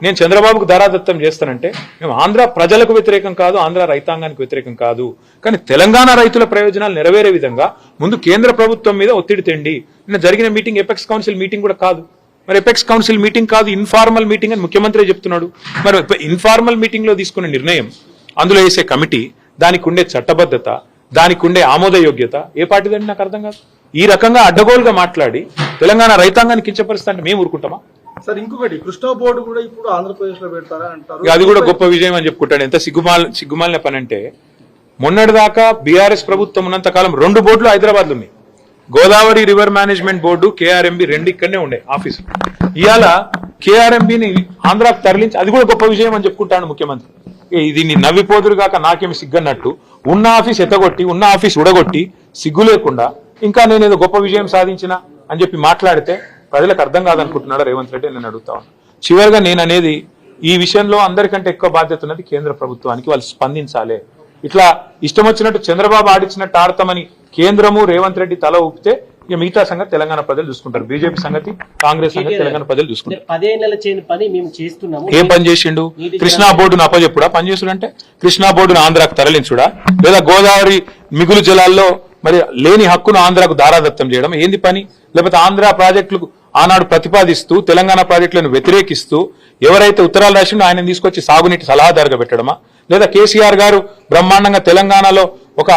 నేను చంద్రబాబుకు ధారాదత్తం చేస్తానంటే మేము ఆంధ్ర ప్రజలకు వ్యతిరేకం కాదు, ఆంధ్ర రైతాంగానికి వ్యతిరేకం కాదు, కానీ తెలంగాణ రైతుల ప్రయోజనాలు నెరవేరే విధంగా ముందు కేంద్ర ప్రభుత్వం మీద ఒత్తిడి తెండి. నిన్న జరిగిన మీటింగ్ ఎపెక్స్ కౌన్సిల్ మీటింగ్ కూడా కాదు. మరి ఎపెక్స్ కౌన్సిల్ మీటింగ్ కాదు, ఇన్ఫార్మల్ మీటింగ్ అని ముఖ్యమంత్రి చెప్తున్నాడు. మరి ఇన్ఫార్మల్ మీటింగ్ లో తీసుకునే నిర్ణయం, అందులో వేసే కమిటీ, దానికి ఉండే చట్టబద్ధత, దానికి ఉండే ఆమోదయోగ్యత ఏ పార్టీదండి నాకు అర్థం కాదు. ఈ రకంగా అడ్డగోలుగా మాట్లాడి తెలంగాణ రైతాంగాన్ని కించపరుస్తా అంటే మేము ఊరుకుంటామా? సార్ ఇంకొకటి, కృష్ణా బోర్డు కూడా ఇప్పుడు ఆంధ్రప్రదేశ్ లో పెడతారా అంటారు. అది కూడా గొప్ప విజయం అని చెప్పుకుంటాడు. ఎంత సిగ్గుమాలిన పని అంటే, మొన్నటిదాకా బీఆర్ఎస్ ప్రభుత్వం ఉన్నంత కాలం 2 బోర్డులు హైదరాబాద్ లో ఉన్నాయి. Godavari river management board, KRMB 2 ఇక్కడనే ఉండే ఆఫీసు. ఇవాళ కేఆర్ఎంబిని ఆంధ్రాకు తరలించి, అది కూడా గొప్ప విజయం అని చెప్పుకుంటాడు ముఖ్యమంత్రి. ఇది నీ నవ్విపోదురు కాక నాకేమి సిగ్గన్నట్టు ఉన్న ఆఫీస్ ఎత్తగొట్టి, ఉన్న ఆఫీస్ ఉడగొట్టి, సిగ్గు లేకుండా ఇంకా నేనేదో గొప్ప విజయం సాధించిన అని చెప్పి మాట్లాడితే ప్రజలకు అర్థం కాదనుకుంటున్నాడు రేవంత్ రెడ్డి. నేను అడుగుతా ఉన్నా. చివరిగా నేను అనేది, ఈ విషయంలో అందరికంటే ఎక్కువ బాధ్యత ఉన్నది కేంద్ర ప్రభుత్వానికి. వాళ్ళు స్పందించాలి. ఇట్లా ఇష్టం వచ్చినట్టు చంద్రబాబు ఆడిచ్చినట్టు ఆడతామని కేంద్రము రేవంత్ రెడ్డి తల ఊపితే ఇక మిగతా సంగతి తెలంగాణ ప్రజలు చూసుకుంటారు. బీజేపీ సంగతి, కాంగ్రెస్ సంగతి తెలంగాణ ప్రజలు చూసుకుంటారు. 10 ఏళ్ల చేయని పని మేము చేస్తున్నాము. ఏం పని చేసిండు? కృష్ణా బోర్డును అప్పచెప్పుడా? పని చేసుడంటే కృష్ణా బోర్డును ఆంధ్రాకు తరలించుడా, లేదా గోదావరి మిగులు జలాల్లో మరి లేని హక్కును ఆంధ్రాకు దారాదత్తం చేయడం ఏంది పని? లేకపోతే ఆంధ్ర ప్రాజెక్టులకు ఆనాడు ప్రతిపాదిస్తూ తెలంగాణ ప్రాజెక్టులను వ్యతిరేకిస్తూ ఎవరైతే ఉత్తరాలు రాసిండో ఆయన తీసుకొచ్చి సాగునీటి సలహాదారుగా పెట్టడమా? లేదా కేసీఆర్ గారు బ్రహ్మాండంగా తెలంగాణలో ఒక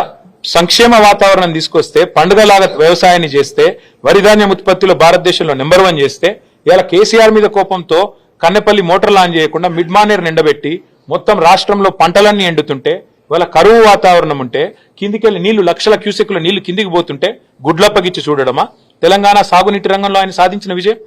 సంక్షేమ వాతావరణం తీసుకొస్తే, పండుగలాగా వ్యవసాయాన్ని చేస్తే, వరి ధాన్యం ఉత్పత్తిలో భారతదేశంలో నెంబర్ 1 చేస్తే, ఇలా కేసీఆర్ మీద కోపంతో కన్నెపల్లి మోటార్ లాంచ్ చేయకుండా మిడ్ మానేర్ నిండబెట్టి మొత్తం రాష్ట్రంలో పంటలన్నీ ఎండుతుంటే, ఇవాళ కరువు వాతావరణం ఉంటే, కిందికెళ్ళి నీళ్లు లక్షల క్యూసెక్ల నీళ్లు కిందికి పోతుంటే గుడ్లప్పగిచ్చి చూడడమా తెలంగాణ సాగునీటి రంగంలో ఆయన సాధించిన విజయం?